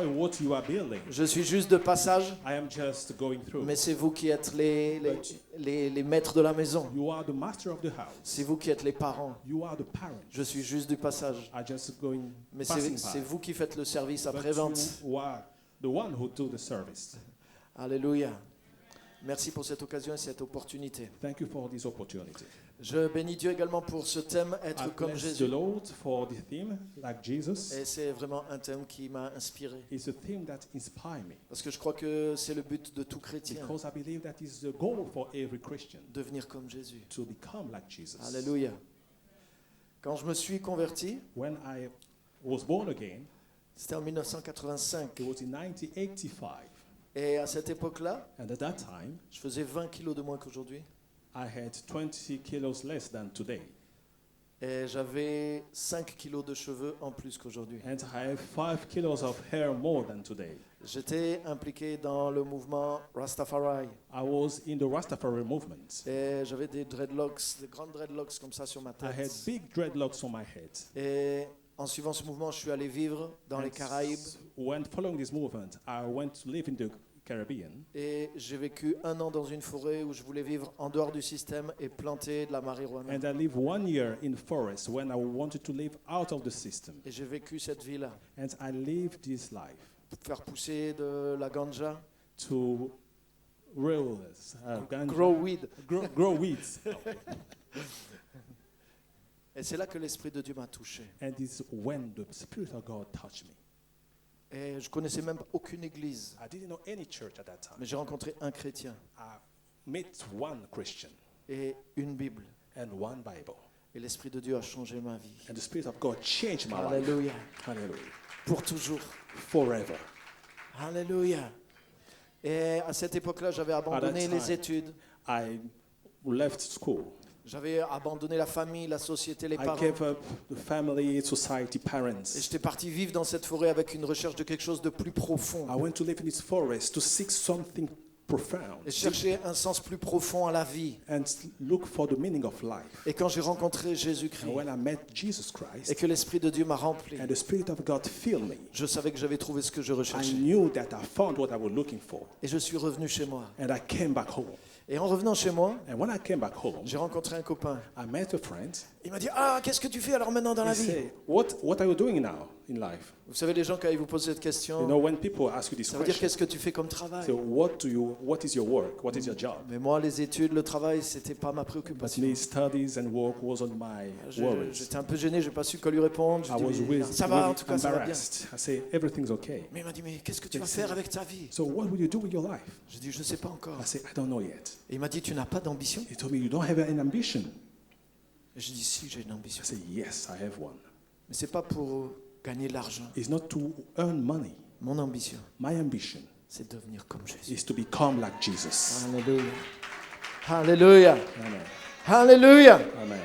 what you are building. Je suis juste de passage, I am just going through. mais c'est vous qui êtes les maîtres de la maison. You are the master of the house. C'est vous qui êtes les parents. You are the parent. Je suis juste du passage. I just going Mais passing c'est by. vous qui faites le service But après-vente. you are the one who do the service. Alléluia. Merci pour cette occasion et cette opportunité. Thank you for this opportunity. Je bénis Dieu également pour ce thème, I être comme bless Jésus. the Lord for the theme, like Jesus. Et c'est vraiment un thème qui m'a inspiré. It's a theme that inspires me Parce que je crois que c'est le but de tout chrétien, because I believe that is the goal for every Christian devenir comme Jésus. to become like Jesus. Alléluia. Quand je me suis converti, When I was born again, c'était en 1985. it was in 1985, Et à cette époque-là, and at that time, je faisais 20 kilos de moins qu'aujourd'hui. I had 20 kilos less than today, Et j'avais 5 kilos de cheveux en plus qu'aujourd'hui. and I have 5 kilos of hair more than today. J'étais impliqué dans le mouvement Rastafari. I was in the Rastafari movement. Et j'avais des dreadlocks, des grandes dreadlocks comme ça sur ma I had tête. big dreadlocks on my head. Et en suivant ce mouvement, je suis allé vivre dans les And Caraïbes. when following this movement, I went to live in the Caribbean, Et j'ai vécu 1 an dans une forêt où je voulais vivre en dehors du système et planter de la marijuana. and I lived 1 year in forest when I wanted to live out of the system. Et j'ai vécu cette vie-là. And I lived this life Faire pousser de la ganja, to ganja, grow weed. grow weeds. Et c'est là que l'Esprit de Dieu m'a touché. And it's when the Spirit of God touched me. Et je connaissais même aucune église. I didn't know any church at that time. Mais j'ai rencontré un chrétien I met one Christian et une Bible. and one Bible. Et l'Esprit de Dieu a changé ma vie. And the Spirit of God changed my life. Alléluia. Hallelujah. Pour toujours. Forever. Alléluia. Et à cette époque-là, j'avais abandonné time. les études. I left school. J'avais abandonné la famille, la société, les I parents. gave up the family, society, Et parents. j'étais parti vivre dans cette forêt avec une recherche de quelque chose de plus profond. I went to live in this forest to seek something profound Et chercher un sens plus profond à la vie. and look for the meaning of life. Et quand j'ai rencontré And Jésus-Christ when I met Jesus et Christ que l'Esprit de Dieu m'a rempli, and the Spirit of God filled me, je savais que j'avais trouvé ce que je I recherchais. knew that I found what I was looking for. Et je suis revenu chez moi. And I came back home. Et en revenant chez moi, And when I came back home, j'ai rencontré un copain. I met a friend. Il m'a dit « Ah, qu'est-ce que tu fais alors maintenant dans la He vie said, what are you doing now in life? ?» Vous savez, les gens, quand ils vous posent cette You question, know, when people ask you this ça veut dire question, qu'est-ce que tu fais comme travail. so what is your work? What is your job? Mais moi, les études, le travail, c'était pas ma But préoccupation. me, studies and work wasn't my worries. J'étais un peu gêné, j'ai pas su quoi lui répondre. J'ai I was dit, really, ça va, en tout cas, ça va bien. embarrassed. I say, everything's okay. Mais il m'a dit, mais qu'est-ce que tu vas faire avec ta vie? So what will you do with your life? J'ai dit, je sais pas encore. I say, I don't know yet. Et il m'a dit, tu n'as pas d'ambition? He told me, you don't have an ambition. Et j'ai dit, si, j'ai une ambition. I say, yes, I have one. Mais c'est pas pour gagner de l'argent. It's not to earn money. Mon ambition, My ambition c'est de devenir comme Jésus. is to become like Jesus. Alléluia. Alléluia. Amen. Alléluia. Amen.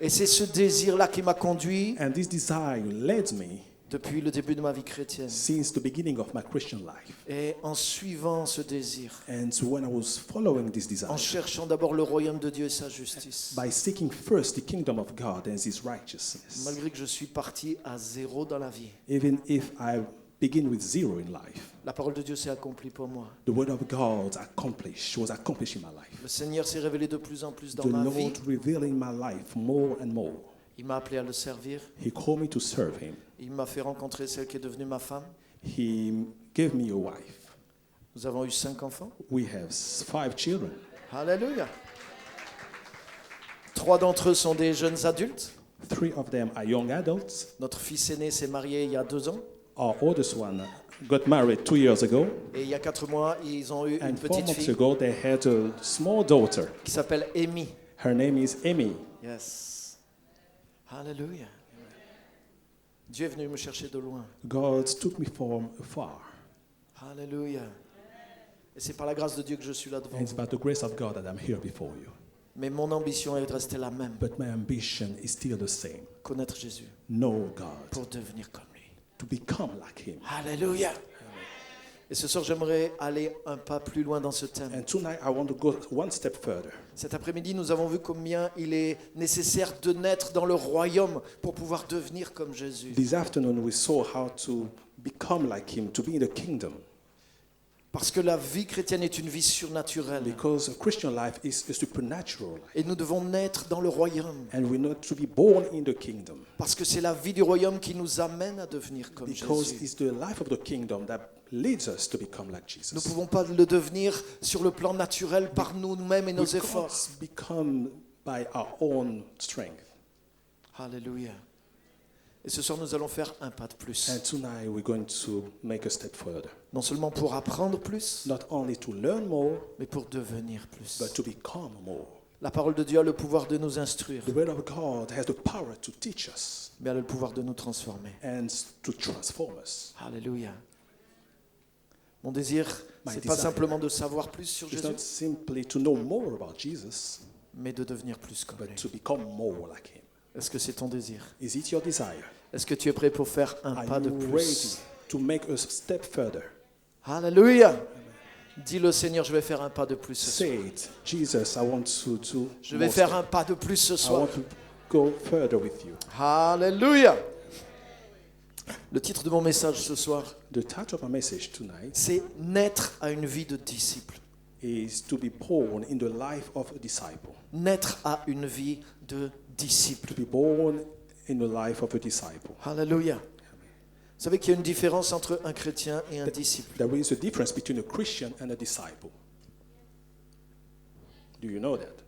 Et c'est ce désir-là qui m'a conduit And this desire led me depuis le début de ma vie chrétienne. since the beginning of my Christian life. Et en suivant ce désir, And so when I was following this en desire, cherchant d'abord le royaume de Dieu et sa justice, by seeking first the kingdom of God and his righteousness, malgré que je suis parti à zéro dans la vie, even if I begin with zero in life, la parole de Dieu s'est accomplie pour moi. the word of God was accomplished in my life. Le Seigneur s'est révélé de plus en plus dans The ma Lord vie. revealing my life more and more. Il m'a appelé à le servir. He called me to serve him. Il m'a fait rencontrer celle qui est devenue ma femme. He gave me a wife. Nous avons eu 5 enfants. We have 5 children. Alléluia. 3 d'entre eux sont des jeunes adultes. 3 of them are young adults. Notre fils aîné s'est marié il y a 2 ans. Our oldest one got married 2 years ago. Et il y a 4 mois, ils ont eu And une 4 petite months fille ago, they had a small daughter. qui s'appelle Amy. Her name is Amy. Yes. Alléluia. Dieu est venu me chercher de loin. God took me from afar. Alléluia. Et c'est par la grâce de Dieu que je suis là devant And it's vous. by the grace of God that I'm here before you. Mais mon ambition est de rester la même. But my ambition is still the same. Connaître Jésus Know God. pour devenir comme lui. To become like him. Alléluia. Et ce soir, j'aimerais aller un pas plus loin dans ce thème. And tonight I want to go one step further. Cet après-midi, nous avons vu combien il est nécessaire de naître dans le royaume pour pouvoir devenir comme Jésus. This afternoon we saw how to become like him, to be in the kingdom. Parce que la vie chrétienne est une vie surnaturelle. Because a Christian life is a supernatural life. Et nous devons naître dans le royaume. And we need to be born in the kingdom. Parce que c'est la vie du royaume qui nous amène à devenir comme Because Jésus. it's the life of the kingdom that leads us to become like Jesus. Nous ne pouvons pas le devenir sur le plan naturel par nous-mêmes et nos We efforts. can't become by our own strength. Alléluia. Et ce soir, nous allons faire un pas de plus. And tonight we're going to make a step further. Non seulement pour apprendre plus, Not only to learn more, mais pour devenir plus. but to become more. La parole de Dieu a le pouvoir de nous instruire, The word of God has the power to teach us mais elle a le pouvoir de nous transformer. and to transform us. Alléluia. Mon désir, My c'est pas desire. simplement de savoir plus sur It's Jésus, not simply to know more about Jesus, mais de devenir plus comme but lui. to become more like him. Est-ce que c'est ton désir? Is it your desire? Est-ce que tu es prêt pour faire un Are pas de you plus? ready to make a step further? Alléluia. Dis-le, Seigneur, je vais faire un pas de plus ce soir. Say it. Jesus, I want to Je vais faire un pas de plus ce I soir. want to go further with you. Alléluia. Le titre de mon message ce soir, The title of my message tonight c'est Naître à une vie de disciple. is to be born in the life of a disciple. Naître à une vie de disciple. To be born in the life of a disciple. Alléluia. Vous savez qu'il y a une différence entre un chrétien et un disciple. There is a difference between a Christian and a disciple. Do you know that?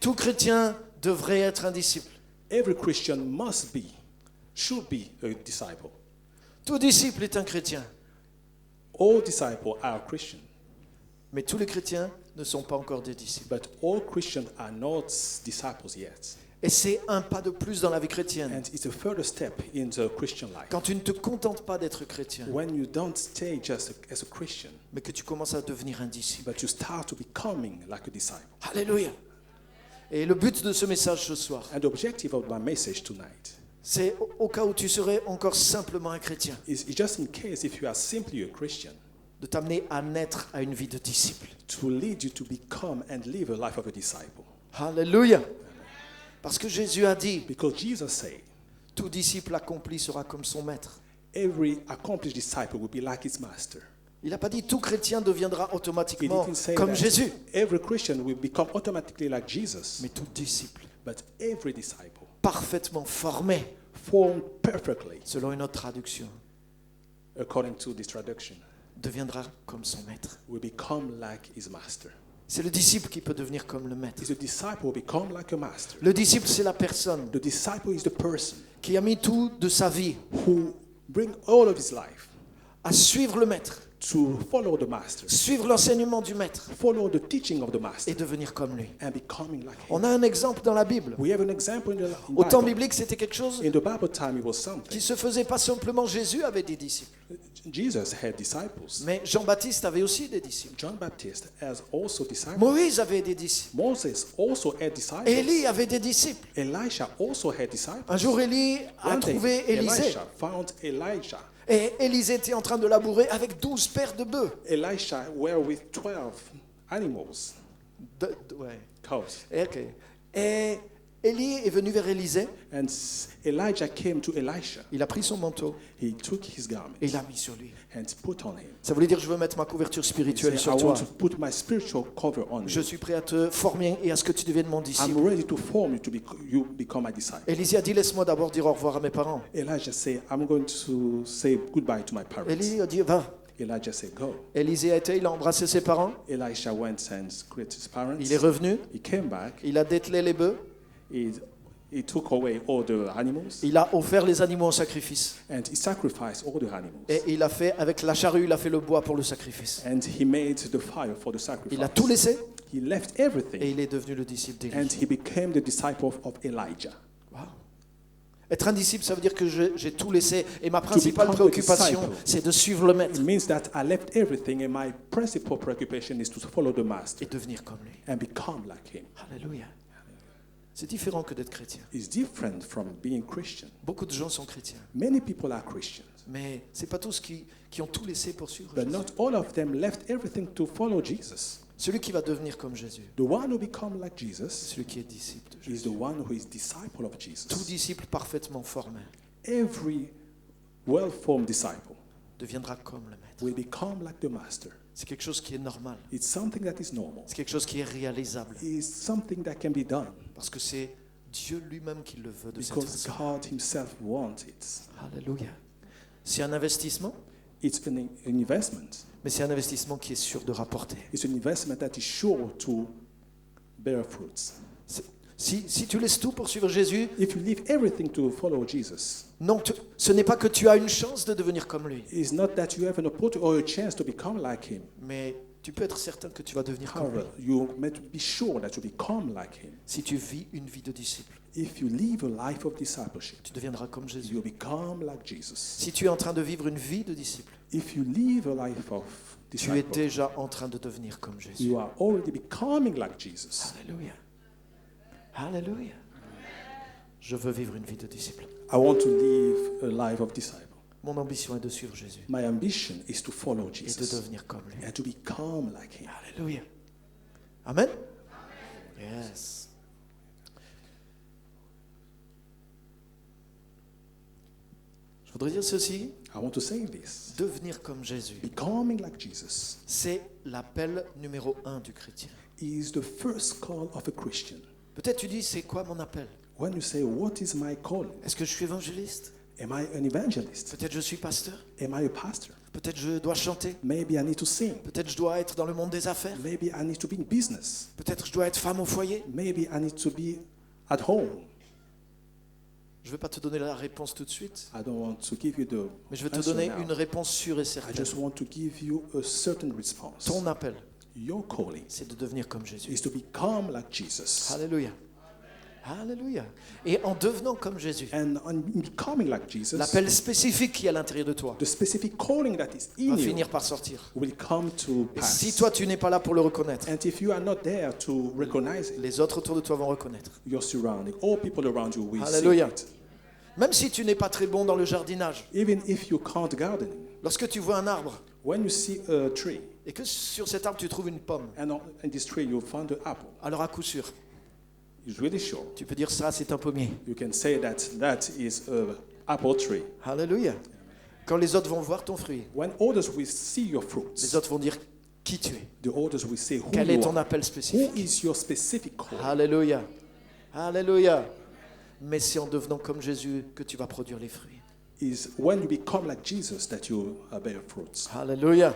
Tout chrétien devrait être un disciple. Every Christian should be a disciple. Tout disciple est un chrétien. All disciples are Christian, Mais tous les chrétiens ne sont pas encore des disciples. but all Christians are not disciples yet. Et c'est un pas de plus dans la vie chrétienne. And it's a further step in the Christian life. Quand tu ne te contentes pas d'être chrétien, When you don't stay just as a Christian, mais que tu commences à devenir un disciple. but you start to becoming like a disciple. Alléluia. Et le but de ce message ce soir, And the objective of my message tonight c'est au cas où tu serais encore simplement un chrétien, is just in case if you are simply a Christian, de t'amener à naître à une vie de disciple. to lead you to become and live a life of a disciple. Alléluia. Parce que Jésus a dit, Because Jesus said, tout disciple accompli sera comme son maître. every accomplished disciple will be like his master. Il n'a pas dit tout chrétien deviendra He automatiquement didn't say comme that Jésus, every Christian will become automatically like Jesus, mais tout disciple but every disciple, parfaitement formé, formed perfectly, selon une autre traduction, according to this traduction, deviendra comme son maître. will become like his master. C'est le disciple qui peut devenir comme le maître. Is a disciple will become like a master. Le disciple, c'est la personne The disciple is the person qui a mis tout de sa vie who bring all of his life à suivre le maître, to follow the master, suivre l'enseignement du maître follow the teaching of the et master, devenir comme lui. and becoming like him. On a un exemple dans la Bible. We have an example in the Au temps Bible. biblique, c'était quelque chose In the Bible time, it was something. qui se faisait pas simplement. Jésus avait des disciples, Jesus had disciples. mais Jean-Baptiste avait aussi des disciples. John Baptist has also disciples. Moïse avait des disciples. Moses also had disciples. Élie avait des disciples. Elisha also had disciples. Un jour, Élie a One day, trouvé Élisée. Elisha found Elijah. Et Élisée était en train de labourer avec 12 paires de bœufs. Elisha were with 12 animals, Ouais. cows. Ok. Et Élie est venu vers Élisée. And Elijah came to Elisha. Il a pris son manteau He took his garment et il l'a mis sur lui. and put on him. Ça voulait dire, je veux mettre ma couverture He spirituelle said, sur I toi. want to put my spiritual cover on Je you. suis prêt à te former et à ce que tu deviennes mon disciple. I'm ready to form you to you become my disciple. Élisée a dit, laisse-moi d'abord dire au revoir à mes parents. Elijah said, I'm going to say goodbye to my parents. Élie a dit, va. Elijah said, go. Élisée a été, il a embrassé ses parents. Elisha went and greeted his parents. Il est revenu. He came back. Il a dételé les bœufs. He took away all the animals Il a offert les animaux en sacrifice. and he sacrificed all the animals. Et il a fait, avec la charrue, il a fait le bois pour le sacrifice. And he made the fire for the sacrifice. Il a tout laissé He left et everything il est devenu le disciple and d'Élie. he became the disciple of Elijah. Wow. Être un disciple, ça veut dire que j'ai tout laissé. Et ma principale become a préoccupation, disciple. c'est de suivre le maître It means that I left everything and my principal preoccupation is to follow the master et devenir comme lui. and become like him. Alléluia. C'est différent que d'être chrétien. It's different from being Christian. Beaucoup de gens sont chrétiens, Many people are Christians, mais c'est pas tous qui ont tout laissé pour suivre but Jésus. not all of them left everything to follow Jesus. Celui qui va devenir comme Jésus, The one who become like Jesus celui qui est disciple de Jésus. is the one who is disciple of Jesus. Tout disciple parfaitement formé Every well-formed disciple deviendra comme le maître. will become like the master. C'est quelque chose qui est normal. It's something that is normal. C'est quelque chose qui est réalisable. It's something that can be done Parce que c'est Dieu lui-même qui le veut de cette because façon. God himself wants it. Alléluia. C'est un investissement, It's an investment. mais c'est un investissement qui est sûr de rapporter. It's an investment that is sure to bear fruits. Si tu laisses tout pour suivre Jésus, If you leave everything to follow Jesus, non, ce n'est pas que tu as une chance de devenir comme lui, it's not that you have an opportunity or a chance to become like him. mais tu peux être certain que tu vas devenir comme lui. However, you must be sure that you become like him. Si tu vis une vie de disciple, If you live a life of discipleship, tu deviendras comme Jésus. you become like Jesus. Si tu es en train de vivre une vie de disciple, If you live a life of tu es disciple, déjà en train de devenir comme Jésus. you are already becoming like Jesus. Alléluia. Alléluia. Je veux vivre une vie de disciple. I want to live a life of disciple. Mon ambition est de suivre Jésus My ambition is to follow et de Jesus devenir comme lui. and to become like him. Alléluia. Amen. Yes. Je voudrais dire ceci, I want to say this. devenir comme Jésus, Becoming like Jesus c'est l'appel numéro 1 du chrétien. is the first call of a Christian. Peut-être tu dis, c'est quoi mon appel? When you say, what is my calling? Est-ce que je suis évangéliste? Am I an evangelist? Peut-être je suis pasteur? Am I a pastor? Peut-être je dois chanter? Maybe I need to sing. Peut-être je dois être dans le monde des affaires? Maybe I need to be in business. Peut-être je dois être femme au foyer? Maybe I need to be at home. Je ne vais pas te donner la réponse tout de suite, I don't want to give you the mais je vais te answer donner now. une réponse sûre et I certaine. just want to give you a certain response. Ton appel, Your calling c'est de devenir comme Jésus. is to become like Jesus. Alléluia. Alléluia. Et en devenant comme Jésus, And in becoming like Jesus, l'appel spécifique qui est à l'intérieur de toi the specific calling that is va in you finir par sortir. will come to Et pass. si toi, tu n'es pas là pour le reconnaître, And if you are not there to recognize it, les autres autour de toi vont reconnaître. your surrounding, all people around you will Hallelujah. see it. Même si tu n'es pas très bon dans le jardinage, Even if you can't garden, lorsque tu vois un arbre when you see a tree, et que sur cet arbre tu trouves une pomme, and in this tree you find an apple, alors à coup sûr, it's really sure. tu peux dire ça c'est un pommier. You can say that that is an apple tree. Alléluia. Quand les autres vont voir ton fruit, When others will see your les fruits, autres vont dire qui tu es. the others will say who Quel est you ton are. appel Who spécifique? is your specific call? Alléluia. Alléluia. Mais c'est en devenant comme Jésus que tu vas produire les fruits. Is when you become like Jesus that you bear fruits. Alléluia.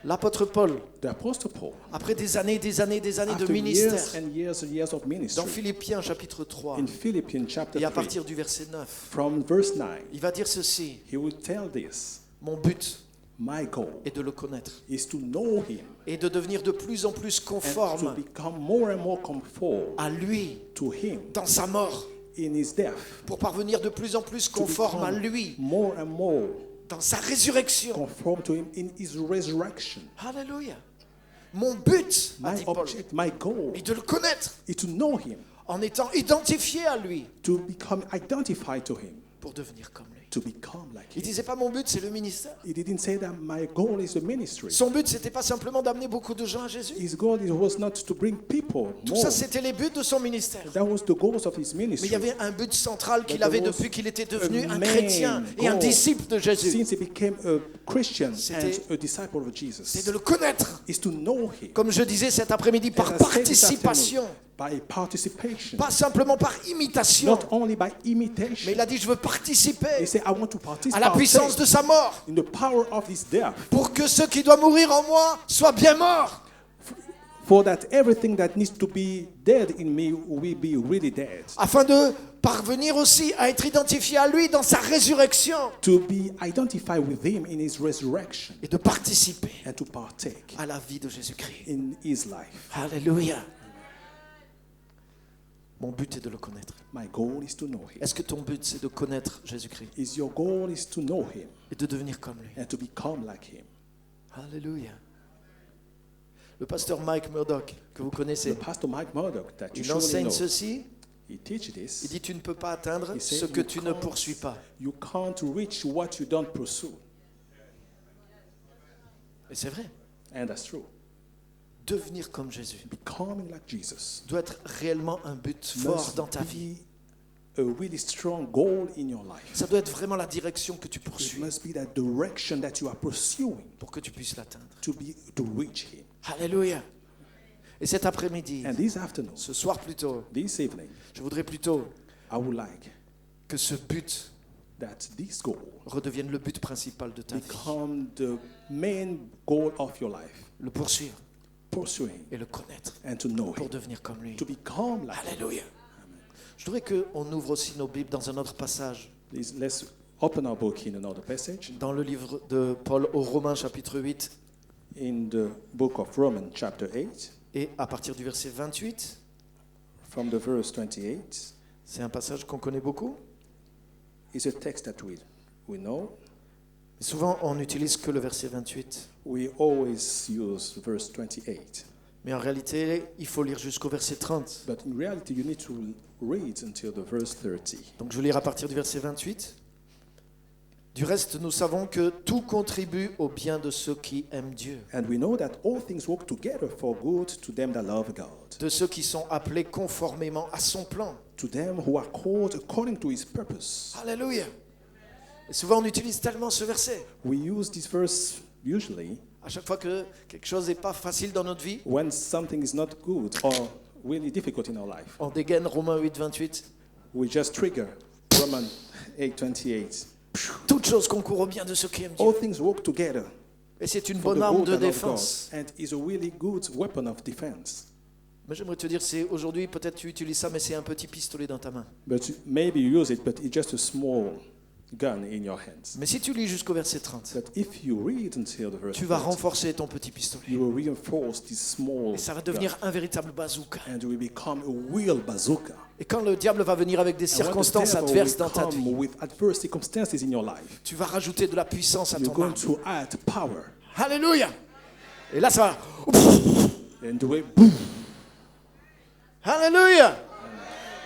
L'apôtre Paul, The Apostle Paul, après des années de after ministère, years and years of dans ministry, Philippiens chapitre 3, in Philippians chapter et à 3, partir du verset 9, from verse 9, il va dire ceci: he will tell this, mon but my goal est de le connaître is to know him et de devenir de plus en plus and to conforme become more and more conform à lui to him dans sa mort, in his death, pour parvenir de plus en plus to conforme à become lui more and more dans sa résurrection. conform to him in his resurrection. Alléluia. Mon but, a My dit Paul, object, my goal est de le connaître is to know him, en étant identifié à lui to become identified to him, pour devenir comme lui. to become like Il him. disait pas mon but c'est le ministère. He didn't say that my goal is the ministry. Son but c'était pas simplement d'amener beaucoup de gens à Jésus. His goal was not to bring people Tout more. ça c'était les buts de son ministère. That was the goals of his Mais il ministry. y avait un but central qu'il But there avait was depuis qu'il était devenu a un main chrétien et un goal. disciple de Jésus. Since he became a Christian C'était- and a disciple of C'est Jesus, de le connaître. is to know him. Comme je disais cet après-midi, par And I said this participation. afternoon, by participation, Pas simplement par imitation. not only by Mais imitation. il a dit je veux He participer said, I want to à la puissance de participate sa mort. in the power of his death, Pour que ce qui doit mourir en moi soit bien mort. for that everything that needs to be dead in me will be really dead. Afin de parvenir aussi à être identifié à lui dans sa résurrection. To be identified with him in his resurrection Et de participer and to partake à la vie de Jésus-Christ. in his life. Alléluia. Mon but est de le connaître. My goal is to know him. Est-ce que ton but c'est de connaître Jésus-Christ Is your goal is to know him et de devenir comme lui? and to become like him. Alléluia. Le pasteur Mike Murdoch, que vous connaissez, The pastor Mike Murdoch that you il surely enseigne know, ceci. he teaches Il this. dit tu ne peux pas atteindre He said, ce que you tu ne can't- poursuis pas. You can't reach what you don't pursue. Et c'est vrai. And that's true. Devenir comme Jésus Becoming like Jesus doit être réellement un but fort must dans ta vie. be a really strong goal in your life. Ça doit être vraiment la direction que tu It poursuis must be that direction that you are pursuing pour que tu puisses l'atteindre. to reach Him. Alléluia. Et cet après-midi, And this afternoon, ce soir plutôt, this evening, je voudrais plutôt I would like que ce but that this goal redevienne le but principal de ta vie. become the main goal of your life. Le poursuivre Pursuing et le connaître and to know pour Him, devenir comme lui. to become like Him. Alléluia. Je voudrais qu'on ouvre aussi nos Bibles dans un autre passage, Please, let's open our book in another passage. dans le livre de Paul aux Romains chapitre 8 In the book of Romans, chapter 8, et à partir du verset 28. from the verse 28, C'est un passage qu'on connaît beaucoup. is a text that we know. Mais souvent, on n'utilise que le verset 28. We always use verse 28. Mais en réalité, il faut lire jusqu'au verset 30. But in reality, you need to read until the verse 30. Donc je vais lire à partir du verset 28. Du reste, nous savons que tout contribue au bien de ceux qui aiment Dieu, And we know that all things work together for good to them that love God, de ceux qui sont appelés conformément à son plan. to them who are called according to His purpose. Alléluia. Et souvent, on utilise tellement ce verset. We use this verse usually À chaque fois que quelque chose n'est pas facile dans notre vie, when something is not good or really difficult in our life. on dégaine Romains 8, 28. We just trigger Romans 8:28. Toutes choses concourent au bien de ceux qui aiment Dieu. All things work together Et c'est une for the bonne arme good de and of God, défense. and is a really good weapon of defense. Mais j'aimerais te dire, c'est aujourd'hui, peut-être tu utilises ça, mais c'est un petit pistolet dans ta main. But maybe you use it, but it's just a small gun in your hands. Mais si tu lis jusqu'au verset 30, But if you read until the verse tu vas 30, renforcer ton petit pistolet. you will reinforce this small Et ça va gun, devenir un véritable bazooka. and you will become a real bazooka. Et quand le diable va venir avec des And when the circonstances devil adverses will dans ta come vie, with adverse circumstances in your life, tu vas rajouter de la puissance à you're ton going arme. to add power. Alléluia. Et là, ça va. And the way, boom, Alléluia.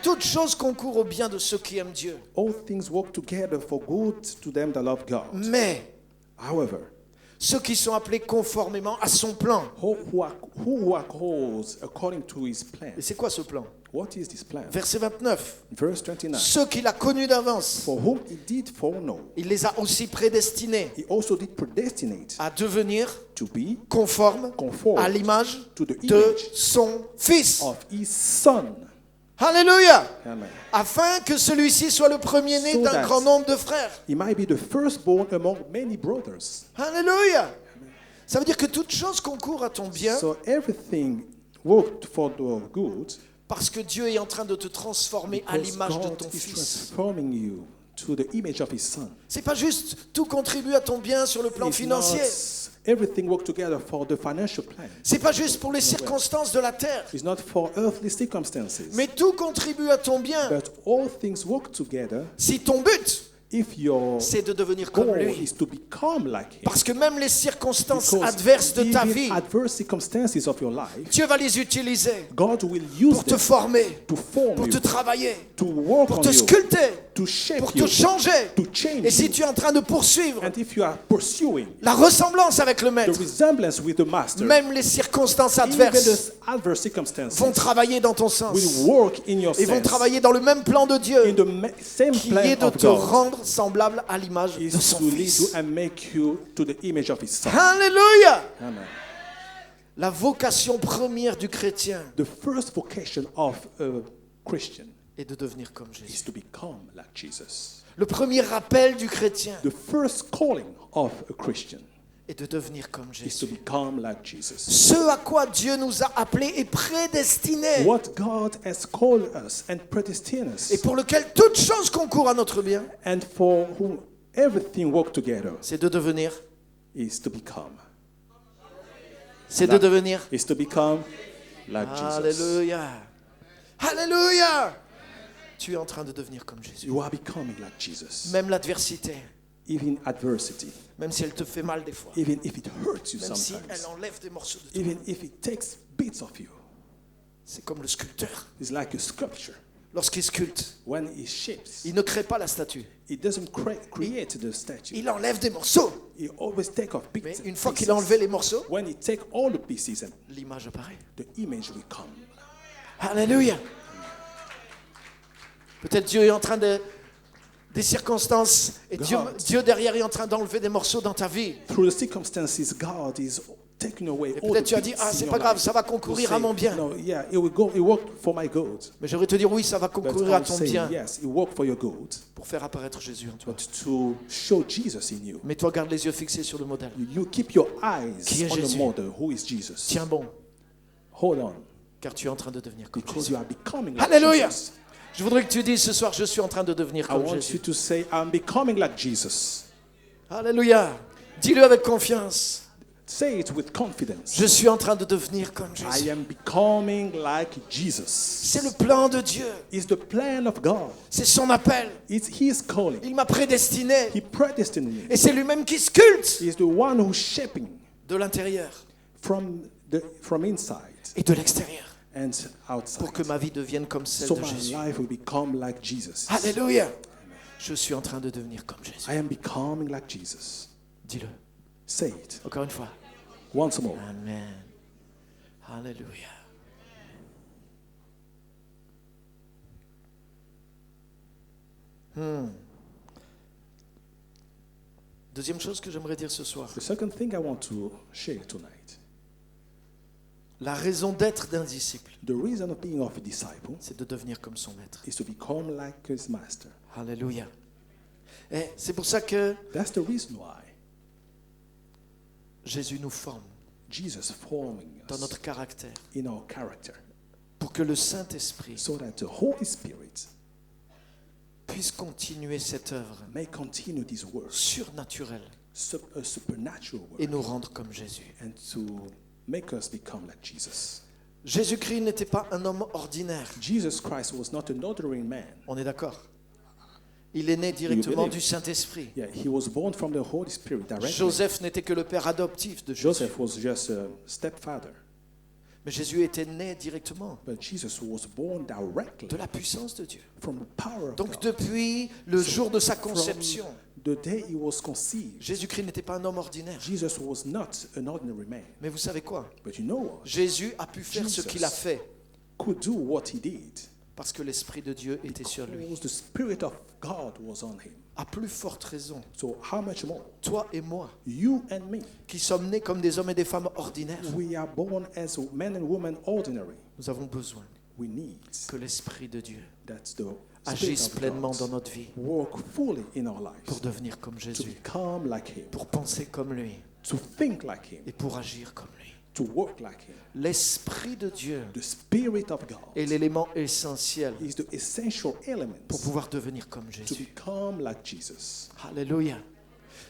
Toutes choses concourent au bien de ceux qui aiment Dieu. all things work together for good to them that love God. Mais However, ceux qui sont appelés conformément à son plan. who are called according to His plan. Et c'est quoi ce plan? What is this plan? Verset 29. Verse 29. Ceux qu'il a connus d'avance, For whom He did foreknow, il les a aussi prédestinés He also did predestinate à devenir to be conformes conformed à l'image to the de image son Fils. of His Son. Alléluia. Amen. Afin que celui-ci soit le premier-né So d'un that- grand nombre de frères. He might be the firstborn among many brothers. Alléluia. Ça veut dire que toute chose concourt à ton bien So everything worked for the good parce que Dieu est en train de te transformer à because l'image de God ton is Fils. transforming you to the image of His Son. C'est pas juste tout contribue à ton bien sur le plan It's financier. not everything work together for the financial plan. C'est pas juste pour les circonstances de la terre. It's not for earthly circumstances. Mais tout contribue à ton bien But all things work together si ton but if your c'est de devenir comme goal lui. is to become like Him. Parce que même les circonstances Because adverses de ta even vie, adverse circumstances of your life, Dieu va les utiliser God will use pour te them former, to form pour you, te travailler, to work pour on te you, sculpter, to shape pour you, te changer. to change Et si you. tu es en train de poursuivre And if you are pursuing la ressemblance avec le the maître, resemblance with the Master, même les circonstances even adverses the adverse circumstances vont travailler dans ton sens. will work in your Ils vont sense, travailler dans le même plan de Dieu, in the same qui plan est de of te God, rendre semblable à l'image is de son to lead you Fils. and make you to the image of His Son. Alléluia! Amen. La vocation première du chrétien The first vocation of a Christian est de devenir comme is Jésus. to become like Jesus. Le premier rappel du chrétien The first calling of a Christian est de devenir comme is Jésus. to become like Jesus. Ce à quoi Dieu nous a appelés et prédestinés, What God has called us and predestined us, et pour lequel toute chose concourt à notre bien, and for whom everything work together, c'est de devenir, is to become. c'est de devenir. Is to become like Jesus. Alléluia. Alléluia. Tu es en train de devenir comme Jésus. You are becoming like Jesus. Même l'adversité, Even adversity, même si elle te fait mal des fois, even if it hurts you même si elle sometimes, enlève des morceaux de toi, even if it takes bits of you, c'est comme le sculpteur. it's like a sculpture. Lorsqu'il sculpte, When he shapes, il ne crée pas la statue. it doesn't create the statue. Il enlève des morceaux. He always take off bits Mais and une fois qu'il pieces. a enlevé les morceaux, When he take all the pieces, and l'image apparaît. the image will come. Alléluia. Peut-être Dieu est en train de... Des circonstances, et God. Dieu derrière est en train d'enlever des morceaux dans ta vie. Through the circumstances, God is taking away Et all peut-être the tu as dit, bits ah, in c'est your pas grave, life. ça va You concourir say, à mon bien. No, yeah, it work for my good. Mais j'aimerais te dire, oui, ça va But concourir à I'm ton saying, bien yes, it work for your good, pour faire apparaître Jésus en toi. but to show Jesus in you. Mais toi, garde les yeux fixés sur le modèle. You keep your eyes Qui est on Jésus? the model, who is Jesus. Tiens bon, Hold on, car tu es en train de devenir comme because Jésus. you are becoming like Alléluia. Jesus. Je voudrais que tu dises ce soir, je suis en train de devenir I comme want you Jésus. to say, I'm becoming like Jesus. Alléluia. Dis-le avec confiance. Say it with confidence. Je suis en train de devenir comme I Jésus. am becoming like Jesus. C'est le plan de Dieu. It's the plan of God. C'est son appel. It's His calling. Il m'a prédestiné. He predestined me. Et c'est lui-même qui sculpte He is the one who's shaping de l'intérieur from inside et de l'extérieur and outside. pour que ma vie devienne comme celle So de my Jésus. life will become like Jesus. Alléluia. Je suis en train de devenir comme Jésus. I am becoming like Jesus. Dis-le. Say it Encore une fois. once more. Amen. Alléluia. Deuxième chose que j'aimerais dire ce soir. The second thing I want to share tonight, La raison d'être d'un disciple, the reason of being of a disciple c'est de devenir comme son maître. is to become like his master. Alléluia. Et c'est pour ça que That's the reason why Jésus nous forme Jesus forming dans us notre caractère in our character pour que le Saint-Esprit so that the Holy Spirit puisse continuer cette œuvre may continue this work, surnaturelle a supernatural work, et nous rendre comme Jésus. and to make us become like Jesus. Jésus-Christ n'était pas un homme ordinaire. Jesus Christ was not an ordinary man. On est d'accord? Il est né directement believe? du Saint-Esprit. Yeah, he was born from the Holy Spirit directly. Joseph n'était que le père adoptif de Jésus. Joseph was just a stepfather, Mais Jésus était né directement but Jesus was born directly de la puissance de Dieu. from the power of Donc God. depuis le jour de sa From conception, the day he was conceived, Jésus-Christ n'était pas un homme ordinaire. Jesus was not an ordinary man. Mais vous savez quoi? But you know what? Jésus a pu faire ce Jesus qu'il a fait Could do what he did parce que l'Esprit de Dieu était sur lui. because the Spirit of God was on him. À plus forte raison, So how much more? toi et moi, You and me, qui sommes nés comme des hommes et des femmes ordinaires, we are born as men and women ordinary. nous avons besoin We need que l'Esprit de Dieu that the Spirit agisse of pleinement dans God notre vie work fully in our pour lives devenir comme to Jésus, become like him, pour penser comme lui to think like him, et pour agir comme lui. to work like him. L'Esprit de Dieu The Spirit of God est l'élément essentiel is the essential element pour pouvoir devenir comme to Jésus. become like Jesus. Alléluia.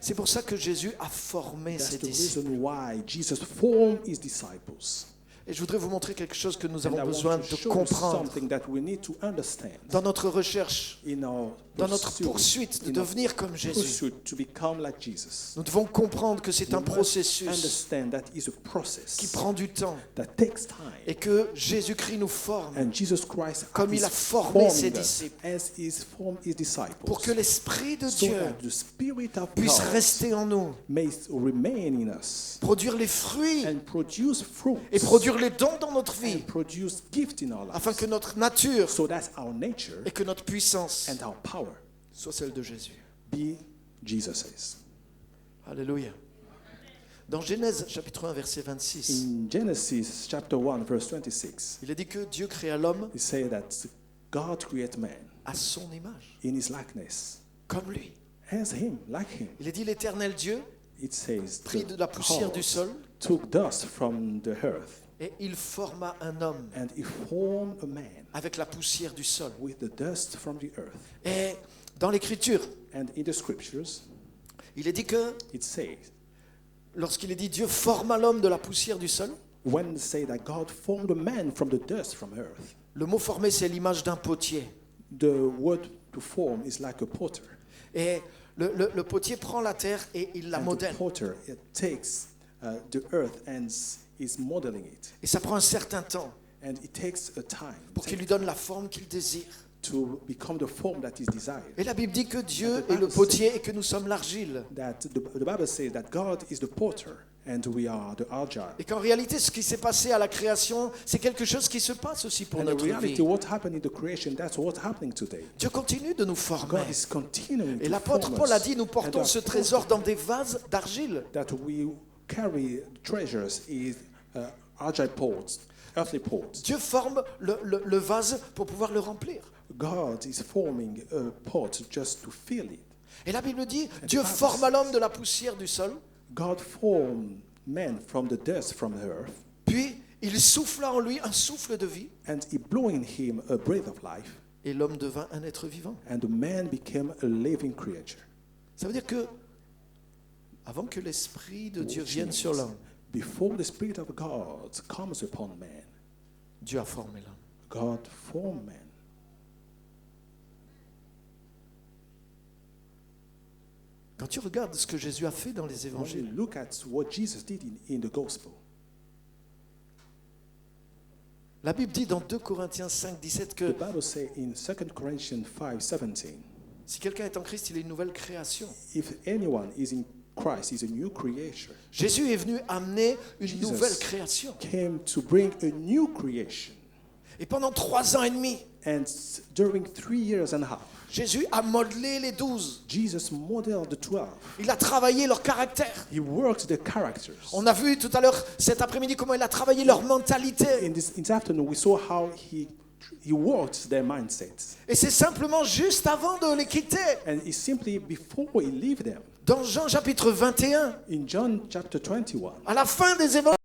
C'est pour ça que Jésus a formé That's ses the disciples. reason why Jesus formed his disciples. Et je voudrais vous montrer quelque chose que nous And I avons want besoin to de show you comprendre something that we need to understand dans notre recherche, in our dans notre poursuite de in our devenir comme Jésus. pursuit to become like Jesus. Nous devons comprendre que c'est We un must processus understand that is a process qui prend du temps that takes time. et que Jésus-Christ nous forme And Jesus Christ comme is il a formé ses forming us disciples as he's formed his disciples pour que l'Esprit de so Dieu that the Spirit of puisse God rester en nous, may remain in us produire les fruits and produce fruits et produire les dons dans notre vie and produce gift in our afin lives que notre nature so that our nature et que notre puissance and our power soit celle de Jésus. be Jesus's. Alléluia. Dans Genèse chapitre 1 verset 26, In Genesis chapter 1 verse 26, il est dit que Dieu créa l'homme it says that God created man à son image, in his likeness, comme lui. as him, like him. Il est dit l'Éternel Dieu It says prit de la poussière du God sol took dust from the earth et il forma un homme and he formed a man avec la poussière du sol. with the dust from the earth. Et dans l'Écriture, And in the scriptures, il est dit que it says, lorsqu'il est dit Dieu forma l'homme de la poussière du sol, when it say that God formed a man from the dust from earth, le mot formé c'est l'image d'un potier. the word to form is like a potter. Et le potier prend la terre et il la And the modèle. potter it takes the earth and is modeling it. Et ça prend un certain temps And it takes a time pour qu'il lui donne la forme qu'il désire. to become the form that is desired. Et la Bible dit que Dieu est le potier et que nous sommes l'argile. That the Bible says that God is the potter and we are the agile. Et qu'en réalité, ce qui s'est passé à la création, c'est quelque chose qui se passe aussi pour And in notre reality, vie. what happened in the creation, that's what's happening today. Dieu continue de nous former. God is continuing Et to l'apôtre form Paul a us. dit, nous And portons the ce apostle trésor dans des vases d'argile. that we carry treasures is agile pots, earthly pots. Dieu forme le vase pour pouvoir le remplir. God is forming a pot just to fill it. Et la Bible dit, Dieu forma l'homme de la poussière du sol, God formed man from the dust from the earth, puis il souffla en lui un souffle de vie, and he blew in him a breath of life, et l'homme devint un être vivant. and the man became a living creature. Ça veut dire que, avant que l'Esprit de Dieu Which vienne sur means, l'homme, before the Spirit of God comes upon man, Dieu a formé l'homme. God formed man. Quand tu regardes ce que Jésus a fait dans les When you évangiles, look at what Jesus did in the gospel, la Bible dit dans 2 Corinthiens 5, 17 the que Bible says in 2 Corinthians 5:17, si quelqu'un est en Christ, il est une nouvelle création. if anyone is in Christ, is a new creation. Jésus est venu amener une Jesus nouvelle création. came to bring a new creation. Et pendant 3 ans et demi, And during 3 years and a half, Jésus a modelé les 12. Jesus modeled the 12. Il a travaillé leur caractère. He worked the characters. On a vu tout à l'heure, cet après-midi, comment il a travaillé leur mentalité. In this afternoon, we saw how he worked their mindsets. Et c'est simplement juste avant de les quitter. And it's simply before he leave them. Dans Jean chapitre 21, In John chapter 21, à la fin des évangiles,